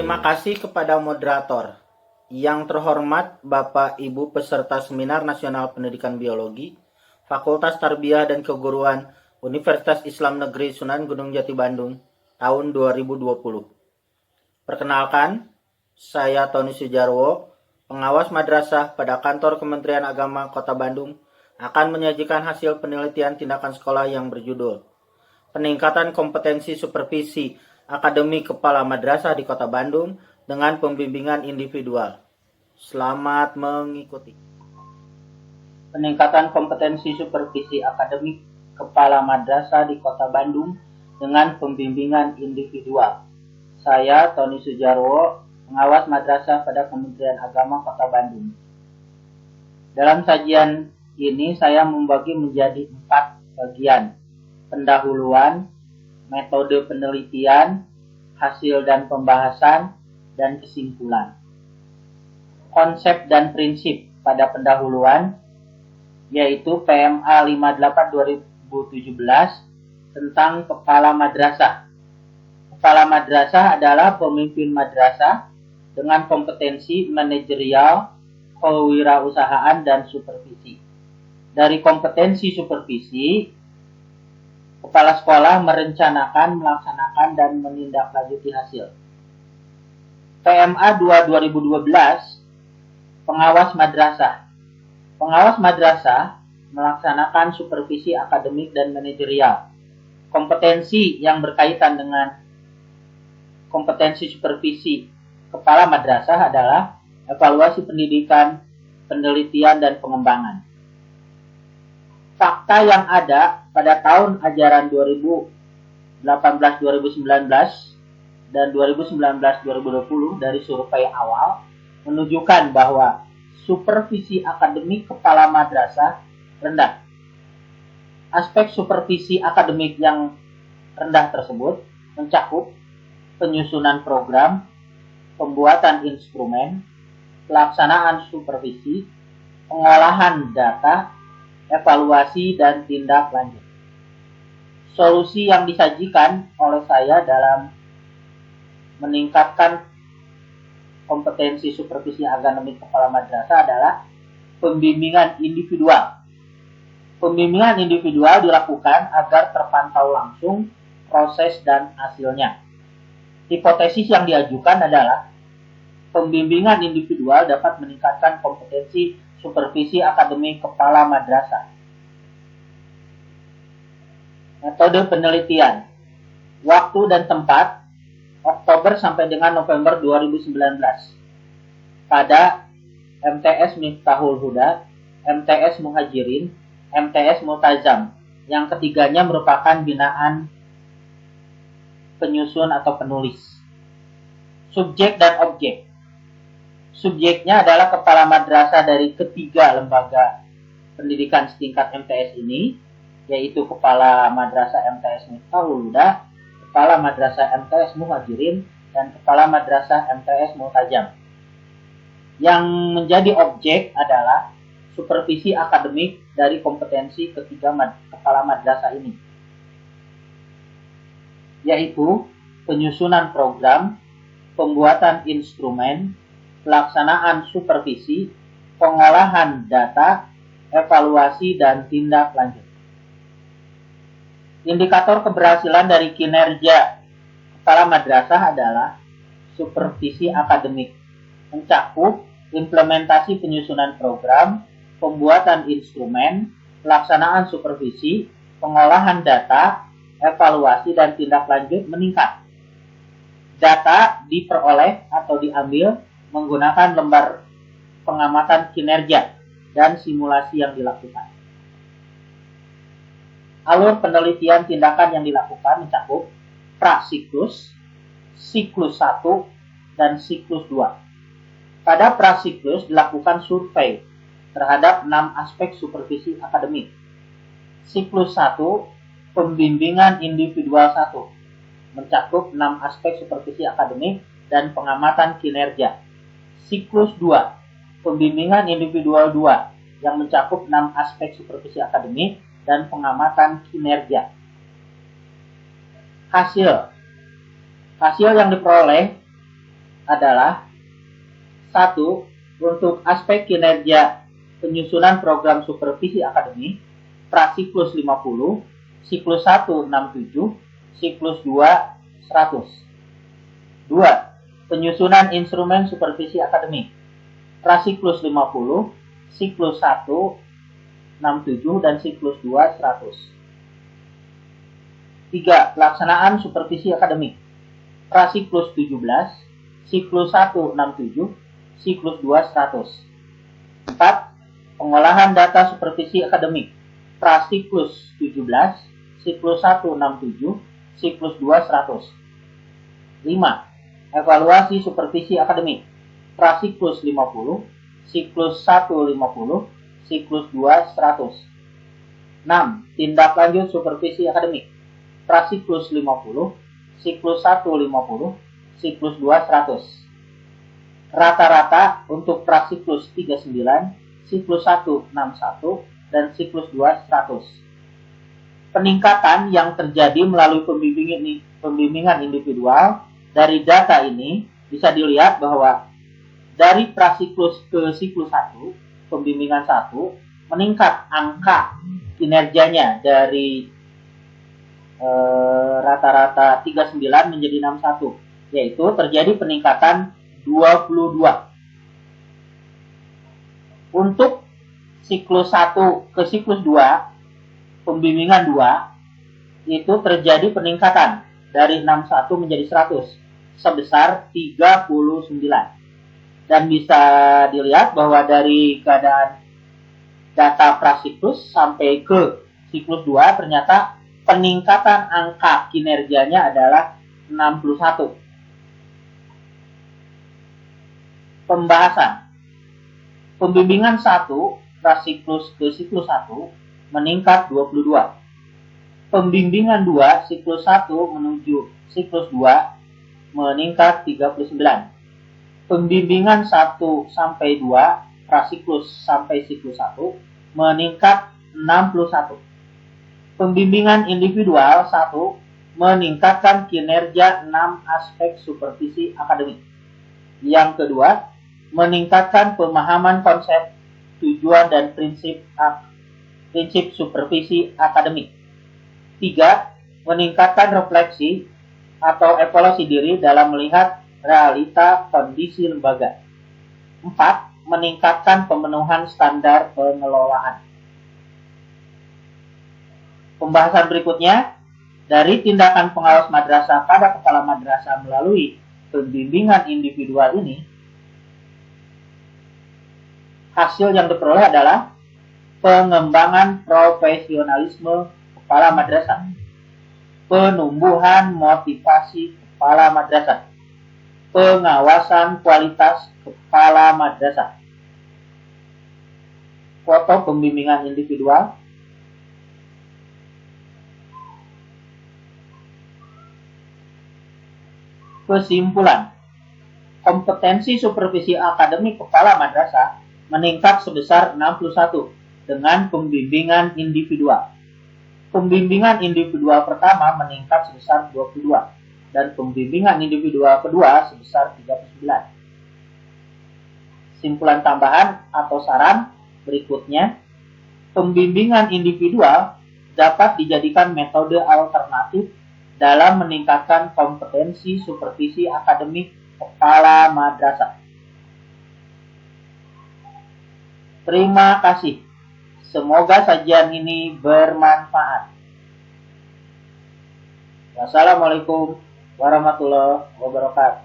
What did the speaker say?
Terima kasih kepada moderator. Yang terhormat Bapak Ibu peserta Seminar Nasional Pendidikan Biologi, Fakultas Tarbiyah dan Keguruan Universitas Islam Negeri Sunan Gunung Jati Bandung, tahun 2020. Perkenalkan, saya Tony Sujarwo, pengawas madrasah pada Kantor Kementerian Agama Kota Bandung, akan menyajikan hasil penelitian tindakan sekolah yang berjudul Peningkatan Kompetensi Supervisi Akademik Kepala Madrasah di Kota Bandung dengan Pembimbingan Individual. Selamat mengikuti. Peningkatan kompetensi supervisi akademik Kepala Madrasah di Kota Bandung dengan Pembimbingan Individual. Saya Tony Sujarwo, pengawas madrasah pada Kementerian Agama Kota Bandung. Dalam sajian ini saya membagi menjadi 4 bagian: pendahuluan, metode penelitian, hasil dan pembahasan, dan kesimpulan. Konsep dan prinsip pada pendahuluan yaitu PMA 58/2017 tentang kepala madrasah. Kepala madrasah adalah pemimpin madrasah dengan kompetensi manajerial, kewirausahaan, dan supervisi. Dari kompetensi supervisi, kepala sekolah merencanakan, melaksanakan, dan menindaklanjuti hasil. PMA 2/2012, pengawas madrasah. Pengawas madrasah melaksanakan supervisi akademik dan manajerial. Kompetensi yang berkaitan dengan kompetensi supervisi kepala madrasah adalah evaluasi pendidikan, penelitian, dan pengembangan. Fakta yang ada pada tahun ajaran 2018-2019 dan 2019-2020 dari survei awal menunjukkan bahwa supervisi akademik kepala madrasah rendah. Aspek supervisi akademik yang rendah tersebut mencakup penyusunan program, pembuatan instrumen, pelaksanaan supervisi, pengolahan data, evaluasi, dan tindak lanjut. Solusi yang disajikan oleh saya dalam meningkatkan kompetensi supervisi akademik kepala madrasah adalah pembimbingan individual. Pembimbingan individual dilakukan agar terpantau langsung proses dan hasilnya. Hipotesis yang diajukan adalah pembimbingan individual dapat meningkatkan kompetensi supervisi akademik kepala madrasah. Metode penelitian. Waktu dan tempat, Oktober sampai dengan November 2019. Pada MTS Miftahul Huda, MTS Muhajirin, MTS Multazam. Yang ketiganya merupakan binaan penyusun atau penulis. Subjek dan objek. Subjeknya adalah kepala madrasah dari ketiga lembaga pendidikan setingkat MTS ini, yaitu Kepala Madrasah MTS Miftahul Huda, Kepala Madrasah MTS Muhajirin, dan Kepala Madrasah MTS Multazam. Yang menjadi objek adalah supervisi akademik dari kompetensi ketiga kepala madrasah ini, yaitu penyusunan program, pembuatan instrumen, pelaksanaan supervisi, pengolahan data, evaluasi, dan tindak lanjut. Indikator keberhasilan dari kinerja kepala madrasah adalah supervisi akademik, mencakup implementasi penyusunan program, pembuatan instrumen, pelaksanaan supervisi, pengolahan data, evaluasi, dan tindak lanjut meningkat. Data diperoleh atau diambil menggunakan lembar pengamatan kinerja dan simulasi yang dilakukan. Alur penelitian tindakan yang dilakukan mencakup prasiklus, siklus 1, dan siklus 2. Pada prasiklus dilakukan survei terhadap 6 aspek supervisi akademik. Siklus 1, pembimbingan individual 1, mencakup 6 aspek supervisi akademik dan pengamatan kinerja. Siklus 2, pembimbingan individual 2, yang mencakup 6 aspek supervisi akademik dan pengamatan kinerja. Hasil yang diperoleh adalah: 1. Untuk aspek kinerja penyusunan program supervisi akademik, prasiklus 50, siklus 1 67, siklus 2 100. 2. Penyusunan instrumen supervisi akademik, prasiklus 50, siklus 1 67 dan siklus 2 100. 3. Pelaksanaan supervisi akademik, prasiklus 17, siklus 1 67, siklus 2 100. 4. Pengolahan data supervisi akademik, prasiklus 17, siklus 1 67, siklus 2 100. 5. Evaluasi supervisi akademik, prasiklus 50, siklus 1 50, siklus 2 100. 6. Tindak lanjut supervisi akademik, prasiklus 50, siklus 1 50, siklus 2 100. Rata-rata untuk prasiklus 39, siklus 1 61, dan siklus 2 100. Peningkatan yang terjadi melalui pembimbingan individual dari data ini bisa dilihat bahwa dari prasiklus ke siklus 1, pembimbingan 1, meningkat angka kinerjanya dari rata-rata 39 menjadi 61, yaitu terjadi peningkatan 22. Untuk siklus 1 ke siklus 2, pembimbingan 2, itu terjadi peningkatan dari 61 menjadi 100 sebesar 39. Dan bisa dilihat bahwa dari keadaan data prasiklus sampai ke siklus 2 ternyata peningkatan angka kinerjanya adalah 61. Pembahasan. Pembimbingan 1 prasiklus ke siklus 1 meningkat 22. Pembimbingan 2 siklus 1 menuju siklus 2 meningkat 39. Pembimbingan 1 sampai 2 prasiklus sampai siklus 1 meningkat 61. Pembimbingan individual 1 meningkatkan kinerja 6 aspek supervisi akademik. Yang kedua, meningkatkan pemahaman konsep, tujuan, dan prinsip supervisi akademik. 3. Meningkatkan refleksi atau evaluasi diri dalam melihat realita kondisi lembaga. 4. Meningkatkan pemenuhan standar pengelolaan. Pembahasan berikutnya, dari tindakan pengawas madrasah pada kepala madrasah melalui pembimbingan individual ini, hasil yang diperoleh adalah pengembangan profesionalisme kepala madrasah, penumbuhan motivasi kepala madrasah, pengawasan kualitas kepala madrasah. Foto pembimbingan individual. Kesimpulan, kompetensi supervisi akademik kepala madrasah meningkat sebesar 61 dengan pembimbingan individual. Pembimbingan individual pertama meningkat sebesar 22 dan pembimbingan individual kedua sebesar 39. Simpulan tambahan atau saran berikutnya, pembimbingan individual dapat dijadikan metode alternatif dalam meningkatkan kompetensi supervisi akademik kepala madrasah. Terima kasih. Semoga sajian ini bermanfaat. Wassalamualaikum warahmatullahi wabarakatuh.